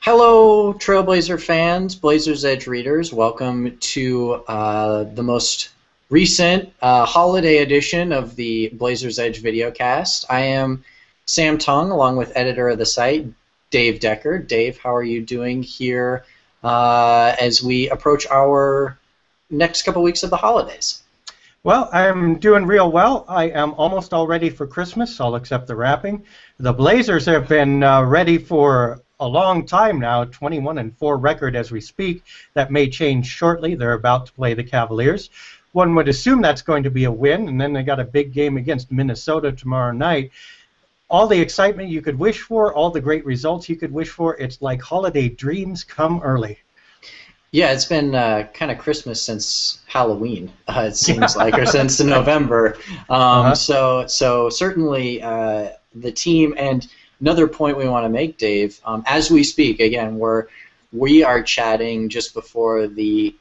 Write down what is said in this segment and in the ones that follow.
Hello, Trailblazer fans, Blazers Edge readers. Welcome to the most recent holiday edition of the Blazers Edge Videocast. I am Sam Tongue, along with editor of the site, Dave Deckard. Dave, how are you doing here as we approach our next couple weeks of the holidays? Well, I'm doing real well. I am almost all ready for Christmas, all except the wrapping. The Blazers have been ready for a long time now, 21-4 record as we speak. That may change shortly. They're about to play the Cavaliers. One would assume that's going to be a win, and then they got a big game against Minnesota tomorrow night. All the excitement you could wish for, all the great results you could wish for, it's like holiday dreams come early. Yeah, it's been kind of Christmas since Halloween, it seems like, or since November. So certainly the team, and another point we want to make, Dave, as we speak, again, we are chatting just before the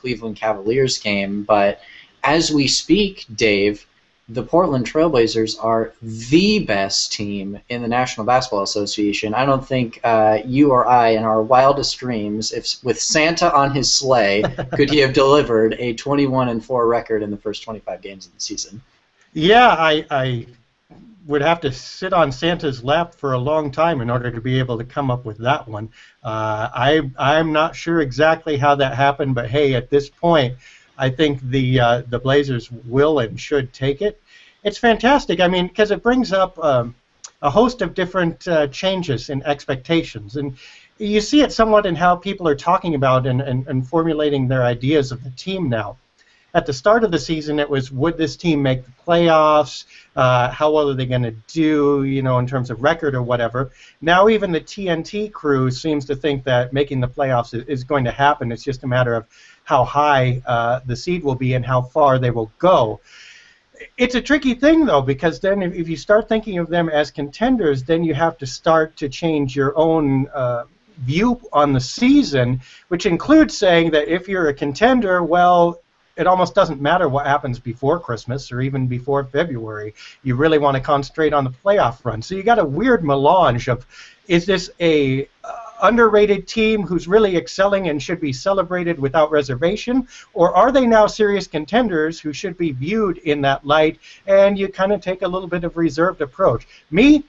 Cleveland Cavaliers game, but as we speak, Dave, the Portland Trailblazers are the best team in the National Basketball Association. I don't think you or I, in our wildest dreams, if with Santa on his sleigh, could he have delivered a 21-4 record in the first 25 games of the season. Yeah, I would have to sit on Santa's lap for a long time in order to be able to come up with that one. I'm not sure exactly how that happened, but hey, at this point, I think the Blazers will and should take it. It's fantastic. I mean, because it brings up a host of different changes in expectations, and you see it somewhat in how people are talking about and formulating their ideas of the team now. At the start of the season, it was, would this team make the playoffs? How well are they going to do, in terms of record or whatever? Now even the TNT crew seems to think that making the playoffs is going to happen. It's just a matter of how high the seed will be and how far they will go. It's a tricky thing, though, because then if you start thinking of them as contenders, then you have to start to change your own view on the season, which includes saying that if you're a contender, well, it almost doesn't matter what happens before Christmas or even before February. You really want to concentrate on the playoff run. So you got a weird melange of, is this a underrated team who's really excelling and should be celebrated without reservation, or are they now serious contenders who should be viewed in that light, and you kind of take a little bit of reserved approach? Me,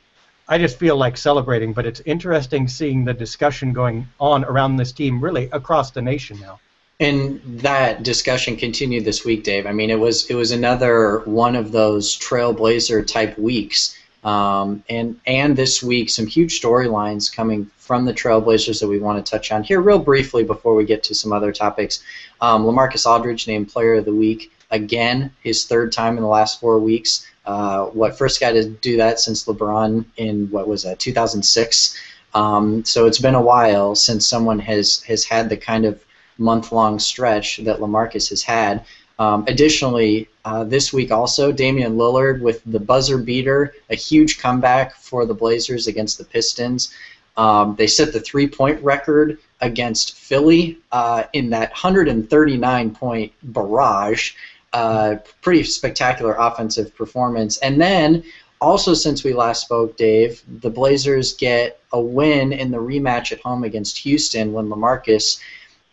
I just feel like celebrating, but it's interesting seeing the discussion going on around this team really across the nation now. And that discussion continued this week, Dave. I mean, it was another one of those Trailblazer type weeks, and this week some huge storylines coming from the Trailblazers that we want to touch on here real briefly before we get to some other topics. LaMarcus Aldridge named Player of the Week again, his third time in the last 4 weeks. First guy to do that since LeBron in 2006. So it's been a while since someone has had the kind of month-long stretch that LaMarcus has had. Additionally, this week also, Damian Lillard with the buzzer beater, a huge comeback for the Blazers against the Pistons. They set the three-point record against Philly in that 139-point barrage. Pretty spectacular offensive performance. And then, also since we last spoke, Dave, the Blazers get a win in the rematch at home against Houston when LaMarcus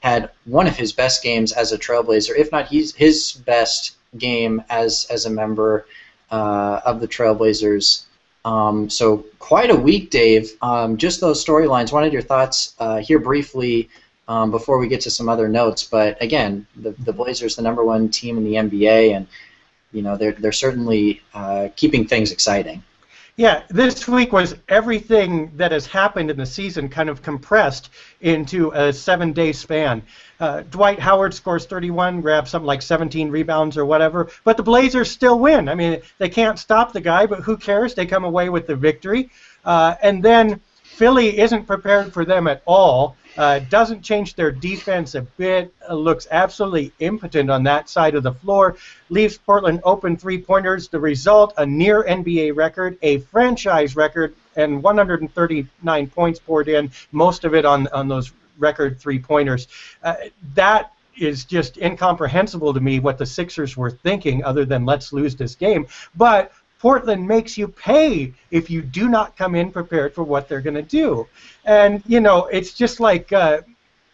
had one of his best games as a Trailblazer, if not his best game as a member of the Trailblazers. So quite a week, Dave. Just those storylines. Wanted your thoughts here briefly before we get to some other notes. But again, the Blazers, the number one team in the NBA, and they're certainly keeping things exciting. Yeah, this week was everything that has happened in the season kind of compressed into a 7-day span. Dwight Howard scores 31, grabs something like 17 rebounds or whatever, but the Blazers still win. I mean, they can't stop the guy, but who cares? They come away with the victory. And then Philly isn't prepared for them at all. Doesn't change their defense a bit, looks absolutely impotent on that side of the floor, leaves Portland open three-pointers. The result, a near NBA record, a franchise record, and 139 points poured in, most of it on those record three-pointers. That is just incomprehensible to me what the Sixers were thinking other than let's lose this game. But Portland makes you pay if you do not come in prepared for what they're going to do. And, it's just like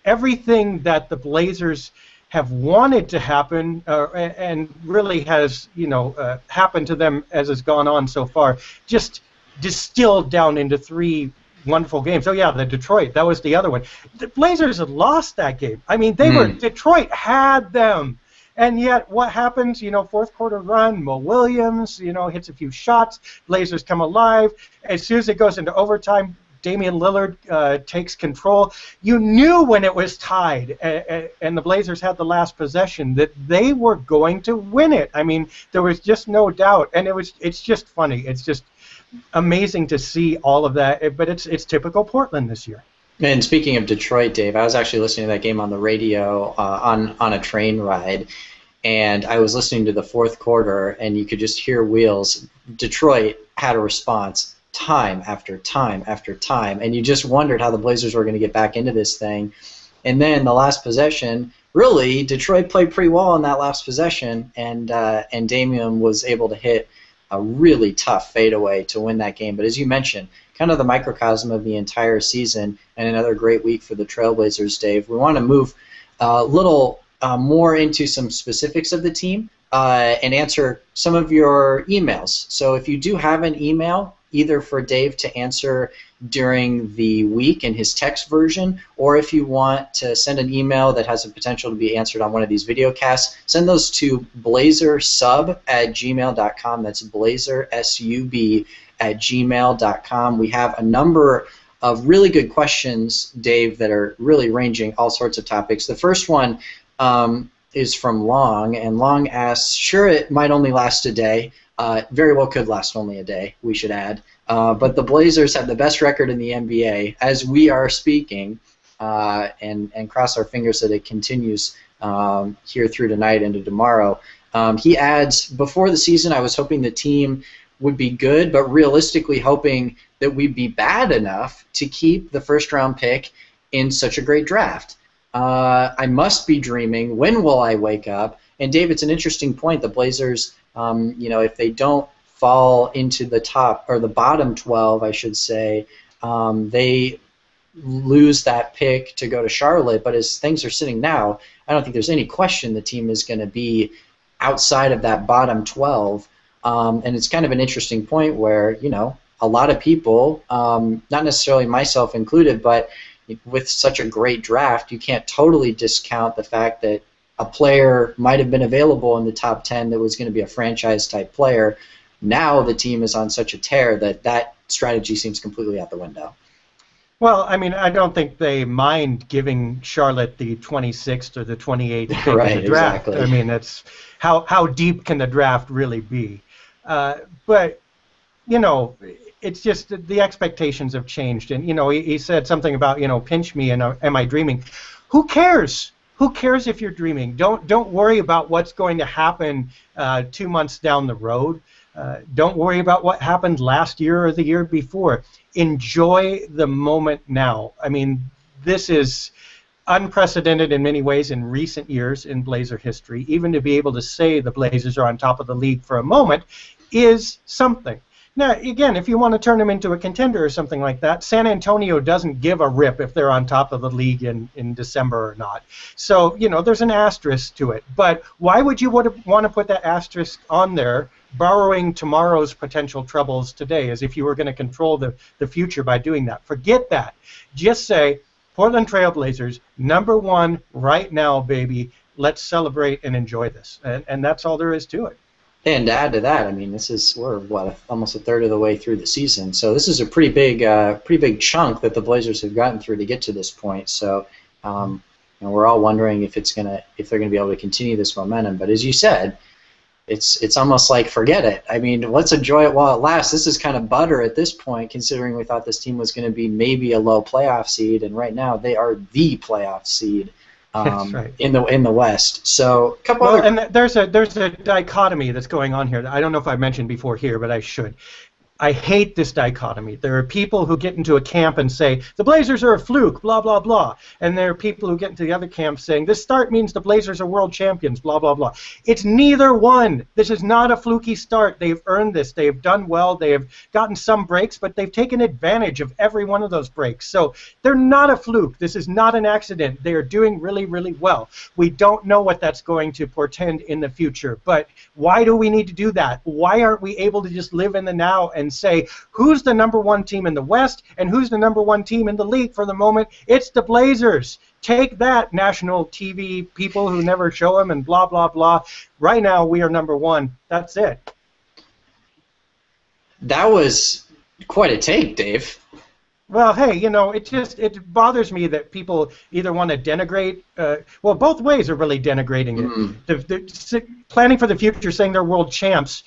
everything that the Blazers have wanted to happen and really has, happened to them as has gone on so far, just distilled down into 3 wonderful games. Oh, yeah, the Detroit, that was the other one. The Blazers had lost that game. I mean, Detroit had them. And yet, what happens? Fourth quarter run, Mo Williams, hits a few shots. Blazers come alive. As soon as it goes into overtime, Damian Lillard takes control. You knew when it was tied and the Blazers had the last possession that they were going to win it. I mean, there was just no doubt. And it's just funny. It's just amazing to see all of that. But it's typical Portland this year. And speaking of Detroit, Dave, I was actually listening to that game on the radio on a train ride, and I was listening to the fourth quarter, and you could just hear wheels. Detroit had a response time after time after time, and you just wondered how the Blazers were going to get back into this thing. And then the last possession, really, Detroit played pretty well on that last possession, and Damian was able to hit a really tough fadeaway to win that game. But as you mentioned, kind of the microcosm of the entire season, and another great week for the Trailblazers, Dave. We want to move a little more into some specifics of the team and answer some of your emails. So if you do have an email, either for Dave to answer during the week in his text version, or if you want to send an email that has the potential to be answered on one of these videocasts, send those to blazersub@gmail.com. That's blazersub@gmail.com. We have a number of really good questions, Dave, that are really ranging all sorts of topics. The first one is from Long, and Long asks, sure, it might only last a day. Very well could last only a day, we should add. But the Blazers have the best record in the NBA as we are speaking, and cross our fingers that it continues here through tonight into tomorrow. He adds, before the season, I was hoping the team would be good, but realistically hoping that we'd be bad enough to keep the first-round pick in such a great draft. I must be dreaming. When will I wake up? And, Dave, it's an interesting point. The Blazers, if they don't fall into the top, or the bottom 12, I should say, they lose that pick to go to Charlotte. But as things are sitting now, I don't think there's any question the team is going to be outside of that bottom 12. And it's kind of an interesting point where, a lot of people, not necessarily myself included, but with such a great draft, you can't totally discount the fact that a player might have been available in the top 10 that was going to be a franchise-type player. Now the team is on such a tear that strategy seems completely out the window. Well, I mean, I don't think they mind giving Charlotte the 26th or the 28th pick right, of the draft. Exactly. I mean, that's how deep can the draft really be? But, it's just the expectations have changed. And, he said something about, pinch me and am I dreaming? Who cares? Who cares if you're dreaming? Don't worry about what's going to happen 2 months down the road. Don't worry about what happened last year or the year before. Enjoy the moment now. I mean, this is unprecedented in many ways in recent years in Blazer history. Even to be able to say the Blazers are on top of the league for a moment is something. Now, again, if you want to turn them into a contender or something like that, San Antonio doesn't give a rip if they're on top of the league in December or not. So, there's an asterisk to it. But why would you want to put that asterisk on there, borrowing tomorrow's potential troubles today, as if you were going to control the future by doing that? Forget that. Just say, Portland Trailblazers, #1 right now, baby. Let's celebrate and enjoy this. And that's all there is to it. And to add to that, I mean, we're almost a third of the way through the season, so this is a pretty big chunk that the Blazers have gotten through to get to this point. So, we're all wondering if they're going to be able to continue this momentum. But as you said, it's almost like forget it. I mean, let's enjoy it while it lasts. This is kind of butter at this point, considering we thought this team was going to be maybe a low playoff seed, and right now they are the playoff seed. That's right. in the West. So and there's a dichotomy that's going on here that I don't know if I mentioned before here, but I should. I hate this dichotomy. There are people who get into a camp and say, the Blazers are a fluke, blah, blah, blah. And there are people who get into the other camp saying, this start means the Blazers are world champions, blah, blah, blah. It's neither one. This is not a fluky start. They've earned this. They have done well. They have gotten some breaks, but they've taken advantage of every one of those breaks. So they're not a fluke. This is not an accident. They are doing really, really well. We don't know what that's going to portend in the future, but why do we need to do that? Why aren't we able to just live in the now and say, who's the #1 team in the West and who's the #1 team in the league for the moment? It's the Blazers. Take that, national TV people who never show them and blah, blah, blah. Right now, we are #1. That's it. That was quite a take, Dave. Well, hey, you know, it bothers me that people either want to denigrate. Well, both ways are really denigrating it. The planning for the future, saying they're world champs,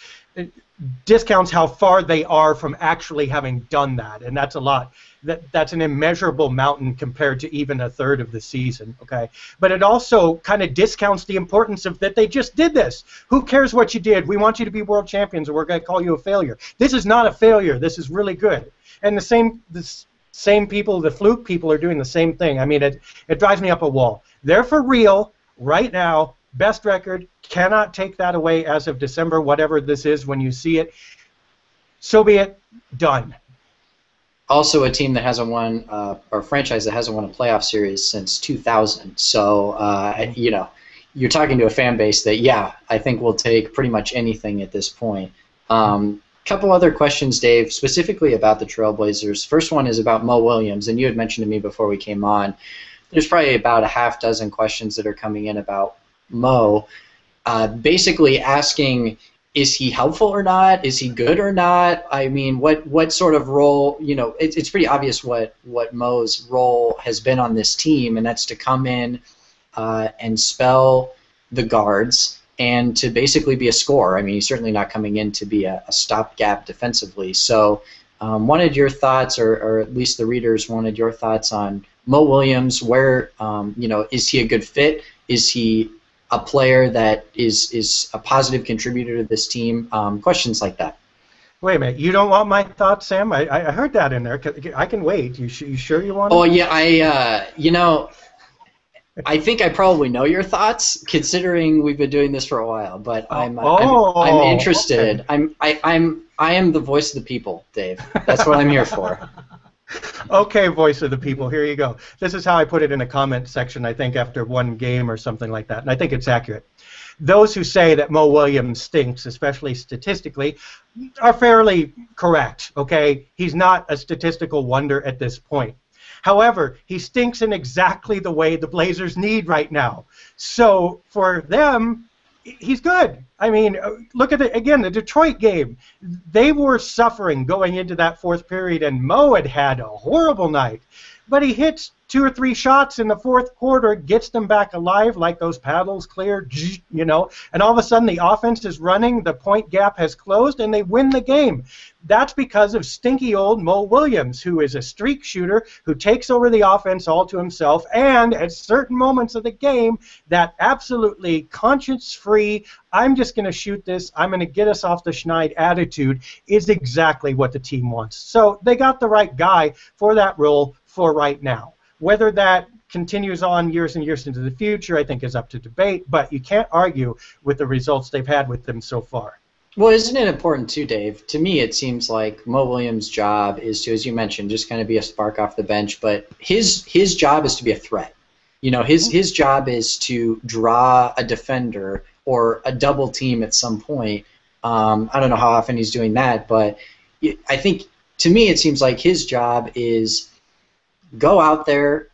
discounts how far they are from actually having done that, and that's a lot. That's an immeasurable mountain compared to even a third of the season. Okay, but it also kind of discounts the importance of that they just did this. Who cares what you did? We want you to be world champions, or we're going to call you a failure. This is not a failure. This is really good. And the same people, the fluke people, are doing the same thing. I mean, it drives me up a wall. They're for real right now. Best record, cannot take that away as of December, whatever this is when you see it. So be it, done. Also a team that hasn't won, or a franchise that hasn't won a playoff series since 2000. So, you know, you're talking to a fan base that, yeah, I think will take pretty much anything at this point. Couple other questions, Dave, specifically about the Trailblazers. First one is about Mo Williams, and you had mentioned to me before we came on, there's probably about a half dozen questions that are coming in about Mo, basically asking, is he helpful or not? Is he good or not? I mean, what sort of role, you know, it's pretty obvious what Mo's role has been on this team, and that's to come in and spell the guards and to basically be a scorer. I mean, he's certainly not coming in to be a stopgap defensively. So wanted your thoughts, or at least the readers wanted your thoughts on Mo Williams. Where, you know, is he a good fit? Is he a player that is a positive contributor to this team? Questions like that. Wait a minute. You don't want my thoughts, Sam? I heard that in there. I can wait. You sure you want it? Oh, yeah. You know, I think I probably know your thoughts, considering we've been doing this for a while. But I'm interested. Okay. I am the voice of the people, Dave. That's what I'm here for. Okay, voice of the people, here you go. This is how I put it in a comment section, I think, after one game or something like that, and I think it's accurate. Those who say that Mo Williams stinks, especially statistically, are fairly correct, okay? He's not a statistical wonder at this point. However, he stinks in exactly the way the Blazers need right now. So for them, he's good. I mean, look at again, the Detroit game. They were suffering going into that fourth period, and Mo had a horrible night. But he hits 2 or 3 shots in the fourth quarter, gets them back alive like those paddles clear, you know, and all of a sudden the offense is running, the point gap has closed, and they win the game. That's because of stinky old Mo Williams, who is a streak shooter, who takes over the offense all to himself, and at certain moments of the game, that absolutely conscience-free, I'm just going to shoot this, I'm going to get us off the schneid attitude is exactly what the team wants. So they got the right guy for that role for right now. Whether that continues on years and years into the future, I think, is up to debate, but you can't argue with the results they've had with them so far. Well, isn't it important too, Dave? To me, it seems like Mo Williams' job is to, as you mentioned, just kind of be a spark off the bench, but his job is to be a threat. You know, his job is to draw a defender or a double team at some point. I don't know how often he's doing that, but I think, to me, it seems like his job is go out there,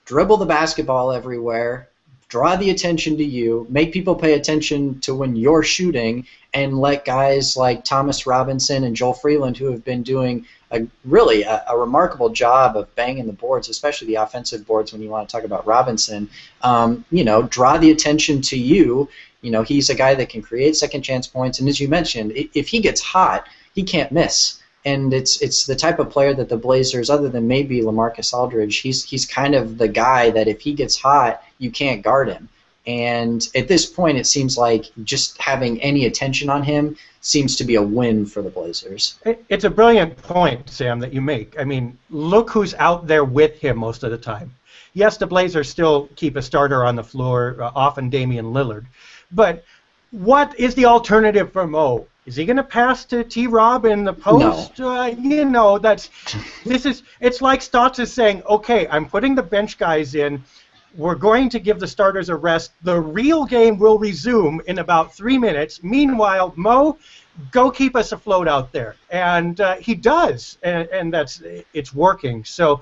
dribble the basketball everywhere, draw the attention to you, make people pay attention to when you're shooting, and let guys like Thomas Robinson and Joel Freeland, who have been doing really a remarkable job of banging the boards, especially the offensive boards when you want to talk about Robinson, you know, draw the attention to you. You know, he's a guy that can create second chance points, and as you mentioned, if he gets hot, he can't miss. And it's the type of player that the Blazers, other than maybe LaMarcus Aldridge, he's kind of the guy that if he gets hot, you can't guard him. And at this point, it seems like just having any attention on him seems to be a win for the Blazers. It's a brilliant point, Sam, that you make. I mean, look who's out there with him most of the time. Yes, the Blazers still keep a starter on the floor, often Damian Lillard. But what is the alternative for Mo? Is he going to pass to T-Rob in the post? No. You know, it's like Stotts is saying, okay, I'm putting the bench guys in. We're going to give the starters a rest. The real game will resume in about 3 minutes. Meanwhile, Mo, go keep us afloat out there. And he does, and it's working. So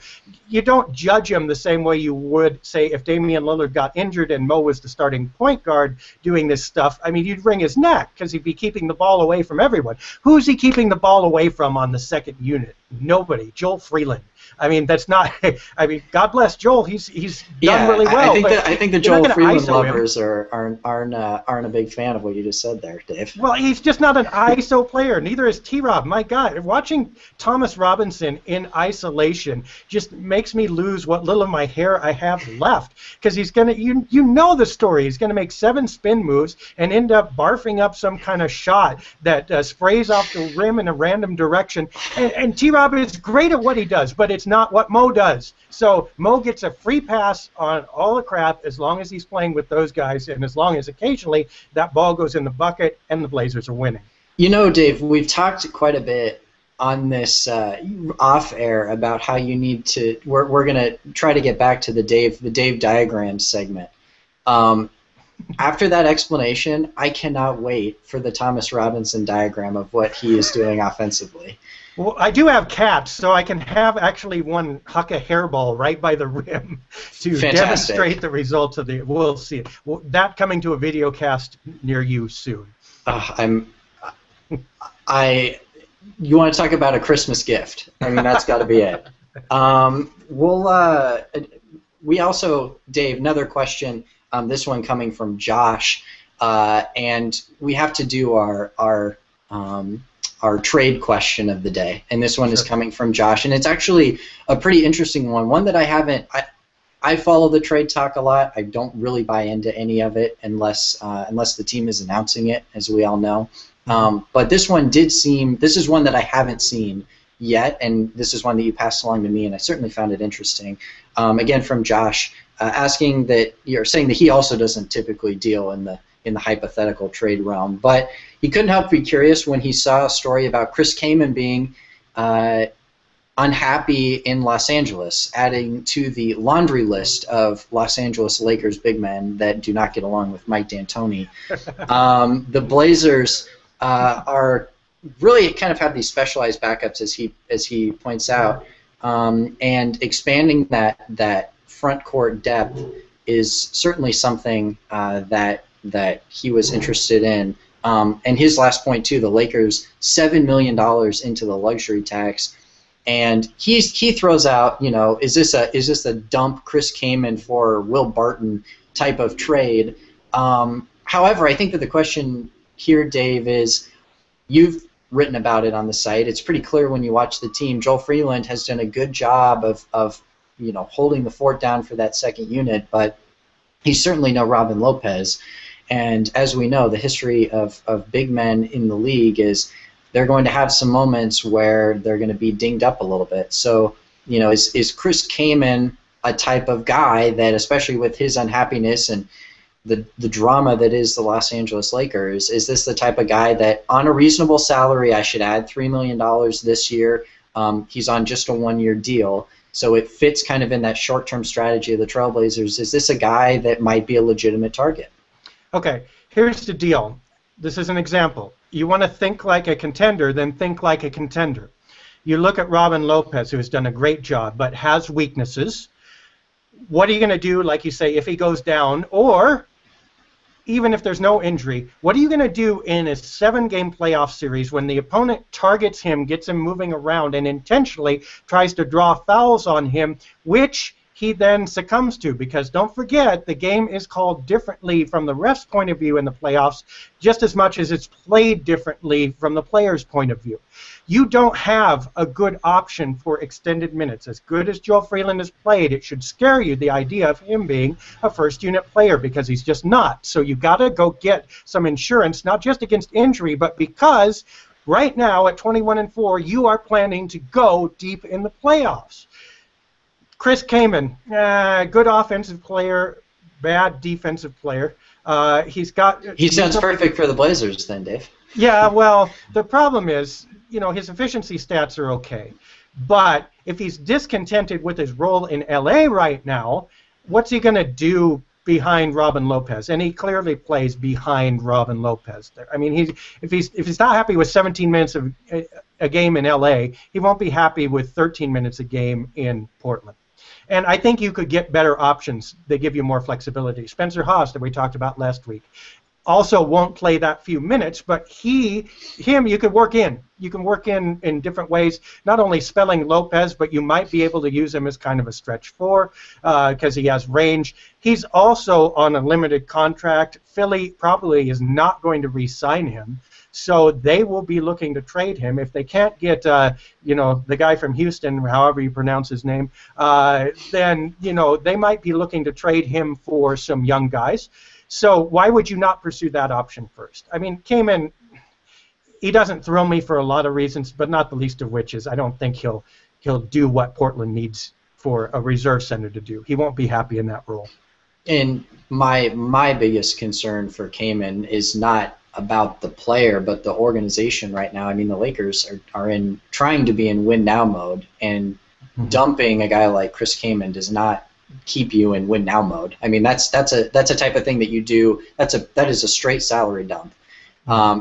you don't judge him the same way you would, say, if Damian Lillard got injured and Mo was the starting point guard doing this stuff. I mean, you'd wring his neck because he'd be keeping the ball away from everyone. Who's he keeping the ball away from on the second unit? Nobody. Joel Freeland. I mean, that's not. I mean, God bless Joel. He's done really well. I think the Joel Freeland lovers aren't a big fan of what you just said there, Dave. Well, he's just not an ISO player. Neither is T-Rob. My God, watching Thomas Robinson in isolation just makes me lose what little of my hair I have left. Because he's gonna, you know the story. He's gonna make 7 spin moves and end up barfing up some kind of shot that sprays off the rim in a random direction. And T-Rob is great at what he does, but it's not what Mo does. So Mo gets a free pass on all the crap as long as he's playing with those guys, and as long as occasionally that ball goes in the bucket and the Blazers are winning. You know, Dave, we've talked quite a bit on this off-air about how you need to. We're going to try to get back to the Dave diagram segment. After that explanation, I cannot wait for the Thomas Robinson diagram of what he is doing offensively. Well, I do have cats, so I can have actually one huck a hairball right by the rim to demonstrate the results of the. We'll see. Well, that coming to a videocast near you soon. You want to talk about a Christmas gift? I mean, that's got to be it. We also, Dave, another question. This one coming from Josh, and we have to do our trade question of the day, and this one is coming from Josh, and it's actually a pretty interesting one that I haven't. I follow the trade talk a lot. I don't really buy into any of it unless the team is announcing it, as we all know. But this one did seem. This is one that I haven't seen yet, and this is one that you passed along to me, and I certainly found it interesting. Again, from Josh, asking that you're saying that he also doesn't typically deal in the hypothetical trade realm, but he couldn't help but be curious when he saw a story about Chris Kaman being unhappy in Los Angeles, adding to the laundry list of Los Angeles Lakers big men that do not get along with Mike D'Antoni. The Blazers are really kind of have these specialized backups, as he points out, and expanding that front court depth is certainly something that he was interested in. And his last point too, the Lakers $7 million into the luxury tax, and he throws out, you know, is this a dump Chris Kaman for Will Barton type of trade? However, I think that the question here, Dave, is you've written about it on the site. It's pretty clear when you watch the team. Joel Freeland has done a good job of you know, holding the fort down for that second unit, but he's certainly no Robin Lopez. And as we know, the history of big men in the league is they're going to have some moments where they're going to be dinged up a little bit. So, you know, is Chris Kaman a type of guy that, especially with his unhappiness and the drama that is the Los Angeles Lakers, is this the type of guy that on a reasonable salary, I should add $3 million this year? He's on just a one-year deal. So it fits kind of in that short-term strategy of the Trailblazers. Is this a guy that might be a legitimate target? Okay, here's the deal. This is an example. You want to think like a contender, then think like a contender. You look at Robin Lopez, who has done a great job, but has weaknesses. What are you going to do, like you say, if he goes down, or even if there's no injury, what are you going to do in a 7-game playoff series when the opponent targets him, gets him moving around, and intentionally tries to draw fouls on him, which he then succumbs to, because don't forget, the game is called differently from the ref's point of view in the playoffs, just as much as it's played differently from the player's point of view. You don't have a good option for extended minutes. As good as Joe Freeland has played, it should scare you, the idea of him being a first-unit player, because he's just not. So you've got to go get some insurance, not just against injury, but because right now at 21-4, you are planning to go deep in the playoffs. Chris Kaman, good offensive player, bad defensive player. He sounds perfect for the Blazers then, Dave. Yeah, well, the problem is, his efficiency stats are okay. But if he's discontented with his role in LA right now, what's he going to do behind Robin Lopez? And he clearly plays behind Robin Lopez there. I mean, if he's not happy with 17 minutes of a game in LA, he won't be happy with 13 minutes a game in Portland. And I think you could get better options. They give you more flexibility. Spencer Haas, that we talked about last week, also won't play that few minutes, but him you could work in. You can work in different ways, not only spelling Lopez, but you might be able to use him as kind of a stretch four because he has range. He's also on a limited contract. Philly probably is not going to re-sign him, so they will be looking to trade him. If they can't get, the guy from Houston, however you pronounce his name, then, they might be looking to trade him for some young guys. So why would you not pursue that option first? I mean, Kaman, he doesn't thrill me for a lot of reasons, but not the least of which is I don't think he'll do what Portland needs for a reserve center to do. He won't be happy in that role. And my biggest concern for Kaman is not about the player, but the organization right now. I mean, the Lakers are trying to be in win now mode, and dumping a guy like Chris Kaman does not keep you in win now mode. I mean, that's a type of thing that you do. That is a straight salary dump.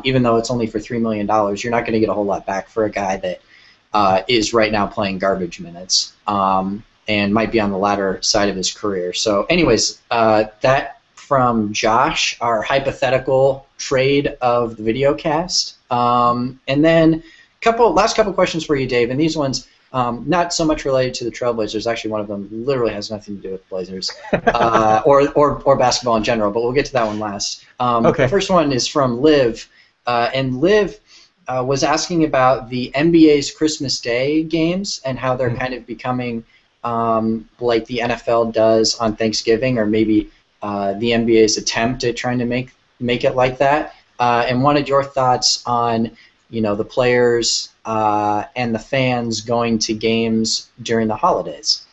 Even though it's only for $3 million, you're not going to get a whole lot back for a guy that is right now playing garbage minutes and might be on the latter side of his career. So, anyways, that from Josh, our hypothetical trade of the Videocast, and then last couple questions for you, Dave, and these ones. Not so much related to the Trailblazers. Actually, one of them literally has nothing to do with Blazers or basketball in general, but we'll get to that one last. Okay. The first one is from Liv, and Liv was asking about the NBA's Christmas Day games and how they're kind of becoming like the NFL does on Thanksgiving, or maybe the NBA's attempt at trying to make it like that, and wanted your thoughts on the players and the fans going to games during the holidays.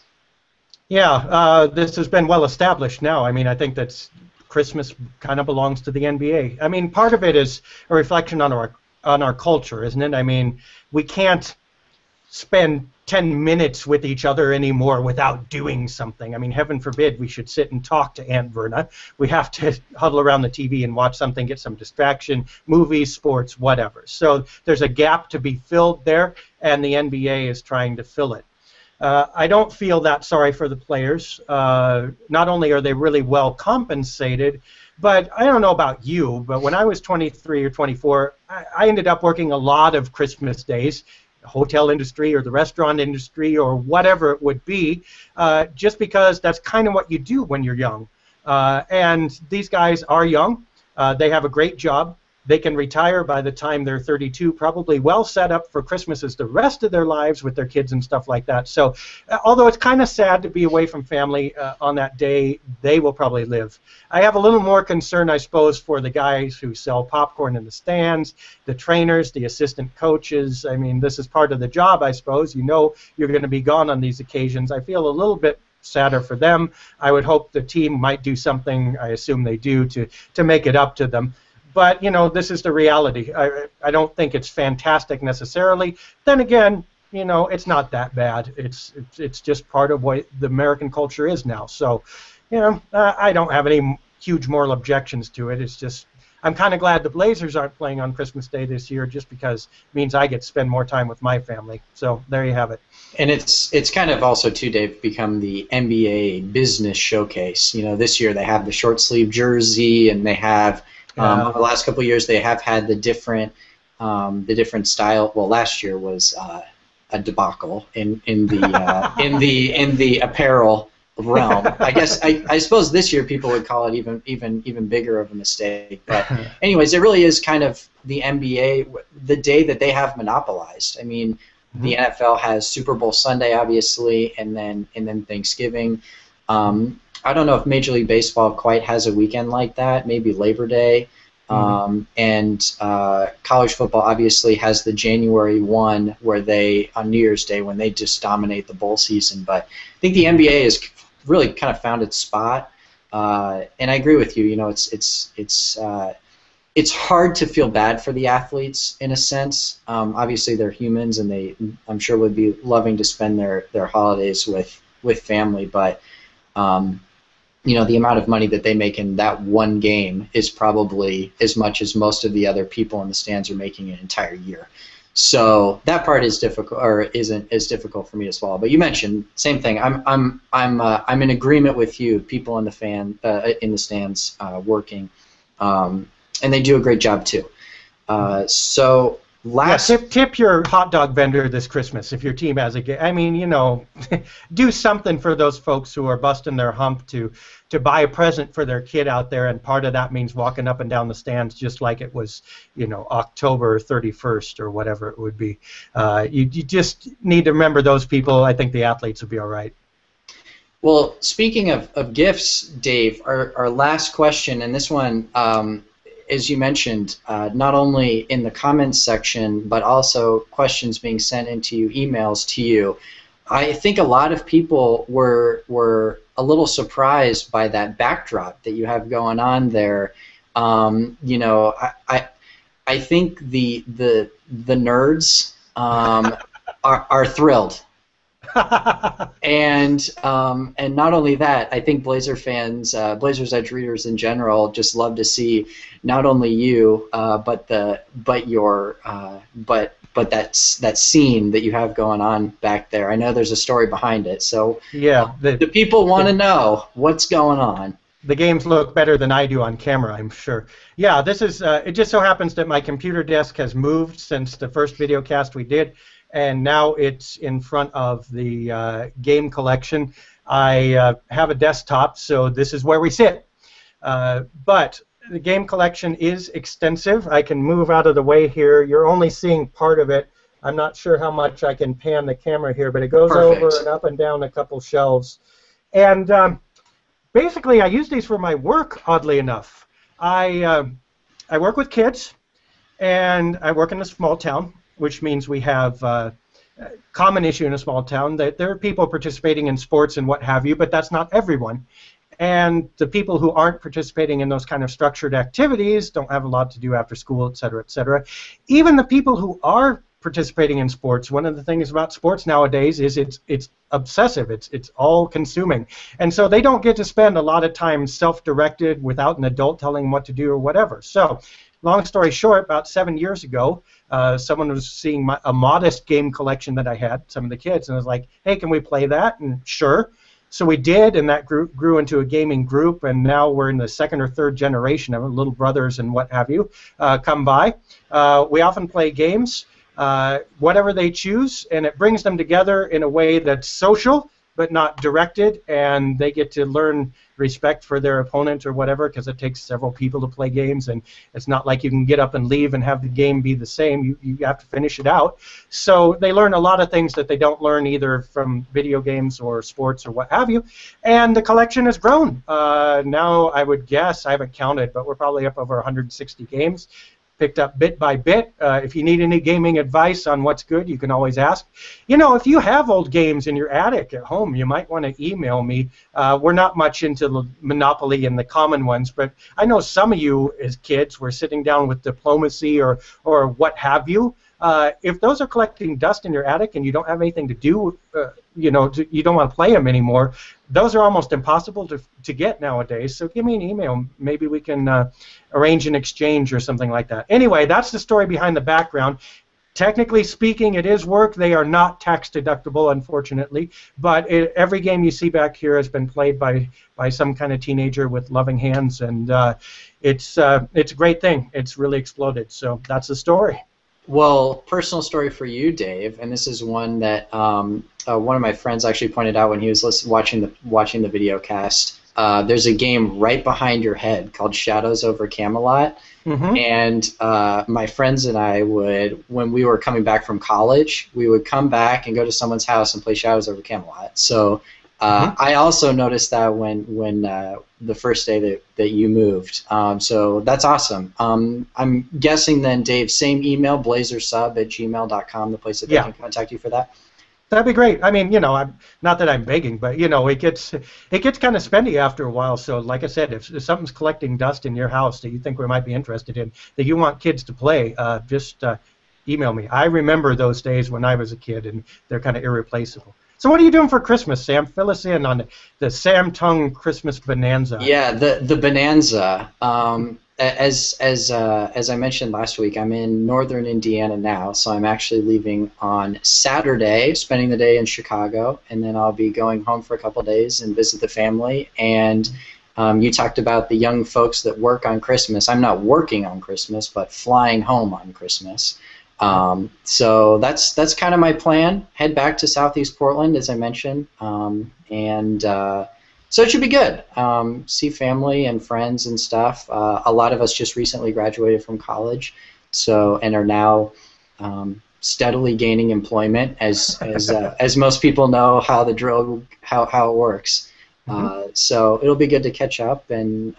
Yeah, this has been well established now. I mean, I think that Christmas kind of belongs to the NBA. I mean, part of it is a reflection on our culture, isn't it? I mean, we can't spend 10 minutes with each other anymore without doing something. I mean, heaven forbid we should sit and talk to Aunt Verna. We have to huddle around the TV and watch something, get some distraction, movies, sports, whatever. So there's a gap to be filled there, and the NBA is trying to fill it. I don't feel that sorry for the players. Not only are they really well compensated, but I don't know about you, but when I was 23 or 24, I ended up working a lot of Christmas days, hotel industry or the restaurant industry or whatever it would be, just because that's kind of what you do when you're young. And these guys are young. They have a great job. They can retire by the time they're 32, probably well set up for Christmases the rest of their lives with their kids and stuff like that. So although it's kind of sad to be away from family on that day, they will probably live. I have a little more concern, I suppose, for the guys who sell popcorn in the stands, the trainers, the assistant coaches. I mean, this is part of the job, I suppose. You're going to be gone on these occasions. I feel a little bit sadder for them. I would hope the team might do something, I assume they do, to make it up to them. But, this is the reality. I don't think it's fantastic necessarily. Then again, it's not that bad. It's just part of what the American culture is now. So, I don't have any huge moral objections to it. It's just I'm kind of glad the Blazers aren't playing on Christmas Day this year, just because it means I get to spend more time with my family. So there you have it. And it's kind of also, too, Dave, become the NBA business showcase. This year they have the short sleeve jersey, and they have over the last couple of years they have had the different style. Well, last year was a debacle in the apparel realm. I guess I suppose this year people would call it even bigger of a mistake. But anyways, it really is kind of the NBA, the day that they have monopolized. I mean, the NFL has Super Bowl Sunday, obviously, and then Thanksgiving. I don't know if Major League Baseball quite has a weekend like that. Maybe Labor Day. And college football obviously has the January 1 where they, on New Year's Day, when they just dominate the bowl season. But I think the NBA has really kind of found its spot. And I agree with you. You know, it's hard to feel bad for the athletes in a sense. Obviously, they're humans, and they, I'm sure, would be loving to spend their holidays with family. But you know, the amount of money that they make in that one game is probably as much as most of the other people in the stands are making an entire year. So that part is difficult, or isn't as difficult for me to swallow. But you mentioned same thing. I'm in agreement with you. People in the stands working, and they do a great job too. So. Tip your hot dog vendor this Christmas if your team has a game. I mean, you know, do something for those folks who are busting their hump to buy a present for their kid out there, and part of that means walking up and down the stands just like it was, you know, October 31st or whatever it would be. You just need to remember those people. I think the athletes will be all right. Well, speaking of gifts, Dave, our last question, and this one, as you mentioned, not only in the comments section, but also questions being sent into you, emails to you. I think a lot of people were a little surprised by that backdrop that you have going on there. You know, I think the nerds are thrilled. And not only that, I think Blazer fans, Blazers Edge readers in general, just love to see not only you, but that scene that you have going on back there. I know there's a story behind it, so yeah, the people want to know what's going on. The games look better than I do on camera, I'm sure. Yeah, this is. It just so happens that my computer desk has moved since the first videocast we did. And now it's in front of the game collection. I have a desktop, so this is where we sit. But the game collection is extensive. I can move out of the way here. You're only seeing part of it. I'm not sure how much I can pan the camera here, but it goes over and up and down a couple shelves. And basically, I use these for my work, oddly enough. I work with kids, and I work in a small town, which means we have a common issue in a small town that there are people participating in sports and what have you, but that's not everyone. And the people who aren't participating in those kind of structured activities don't have a lot to do after school, et cetera, et cetera. Even the people who are participating in sports, one of the things about sports nowadays is it's obsessive, it's all-consuming. And so they don't get to spend a lot of time self-directed without an adult telling them what to do or whatever. So long story short, about 7 years ago, someone was seeing a modest game collection that I had, some of the kids, and was like, hey, can we play that? And sure. So we did, and that grew into a gaming group, and now we're in the second or third generation of it, little brothers and what have you come by. We often play games, whatever they choose, and it brings them together in a way that's social, but not directed, and they get to learn respect for their opponent or whatever, because it takes several people to play games, and it's not like you can get up and leave and have the game be the same. You have to finish it out. So they learn a lot of things that they don't learn either from video games or sports or what have you, and the collection has grown. Now I would guess, I haven't counted, but we're probably up over 160 games. Picked up bit by bit. If you need any gaming advice on what's good, you can always ask. You know, if you have old games in your attic at home, you might want to email me. We're not much into the Monopoly and the common ones, but I know some of you as kids were sitting down with Diplomacy or what have you. If those are collecting dust in your attic and you don't have anything to do, you don't want to play them anymore, those are almost impossible to get nowadays. So give me an email. Maybe we can arrange an exchange or something like that. Anyway, that's the story behind the background. Technically speaking, it is work. They are not tax deductible, unfortunately. But every game you see back here has been played by some kind of teenager with loving hands, and it's a great thing. It's really exploded. So that's the story. Well, personal story for you, Dave, and this is one that one of my friends actually pointed out when he was watching the video cast. There's a game right behind your head called Shadows over Camelot, Mm-hmm. and my friends and I would, when we were coming back from college, we would come back and go to someone's house and play Shadows over Camelot. So Mm-hmm. I also noticed that when the first day that you moved. So that's awesome. I'm guessing then, Dave, same email, blazersub@gmail.com, the place that they Yeah. can contact you for that. That'd be great. I mean, I'm not that I'm begging, but it gets kind of spendy after a while. So, like I said, if something's collecting dust in your house that you think we might be interested in, that you want kids to play, just email me. I remember those days when I was a kid, and they're kind of irreplaceable. So, what are you doing for Christmas, Sam? Fill us in on the Sam Tongue Christmas Bonanza. Yeah, the Bonanza. As I mentioned last week, I'm in northern Indiana now, so I'm actually leaving on Saturday, spending the day in Chicago, and then I'll be going home for a couple days and visit the family. And you talked about the young folks that work on Christmas. I'm not working on Christmas, but flying home on Christmas. So that's kind of my plan. Head back to Southeast Portland, as I mentioned, and so it should be good. See family and friends and stuff. A lot of us just recently graduated from college, so and are now steadily gaining employment, as most people know how the drill how it works. Hmm. So it'll be good to catch up, and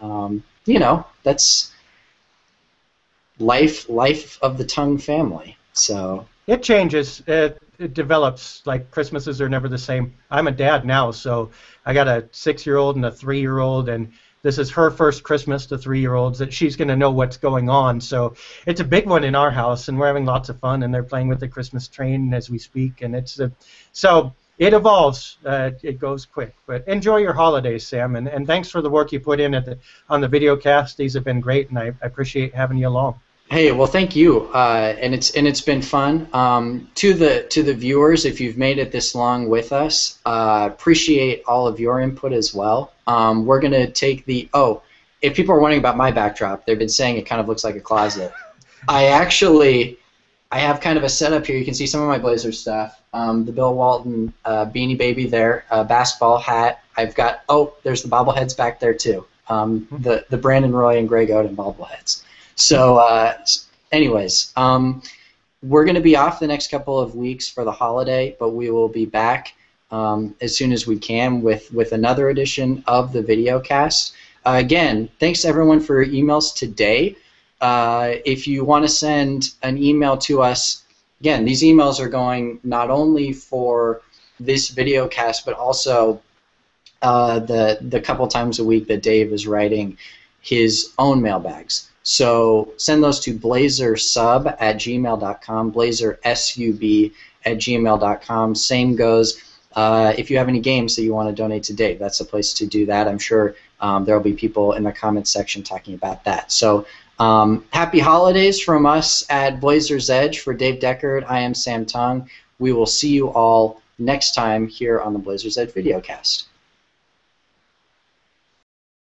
that's life of the Tongue family. So It changes. It develops. Like Christmases are never the same. I'm a dad now, so I got a 6-year-old and a 3-year-old, and this is her first Christmas to 3-year-olds that she's going to know what's going on. So it's a big one in our house, and we're having lots of fun. And they're playing with the Christmas train as we speak, and so it evolves. It goes quick. But enjoy your holidays, Sam, and thanks for the work you put in on the video cast. These have been great, and I appreciate having you along. hey, well, thank you, and it's been fun. To the viewers, if you've made it this long with us, appreciate all of your input as well. We're gonna take if people are wondering about my backdrop, they've been saying it kind of looks like a closet. I have kind of a setup here. You can see some of my Blazer stuff. The Bill Walton Beanie Baby there, basketball hat. I've got there's the bobbleheads back there too. The Brandon Roy and Greg Oden bobbleheads. So, anyways, we're going to be off the next couple of weeks for the holiday, but we will be back as soon as we can with another edition of the Videocast. Again, thanks everyone for your emails today. If you want to send an email to us, again, these emails are going not only for this Videocast, but also the couple times a week that Dave is writing his own mailbags. So send those to blazersub@gmail.com, blazersub@gmail.com. Same goes if you have any games that you want to donate to Dave. That's the place to do that. I'm sure there will be people in the comments section talking about that. So happy holidays from us at Blazers Edge. For Dave Deckard, I am Sam Tongue. We will see you all next time here on the Blazers Edge Videocast.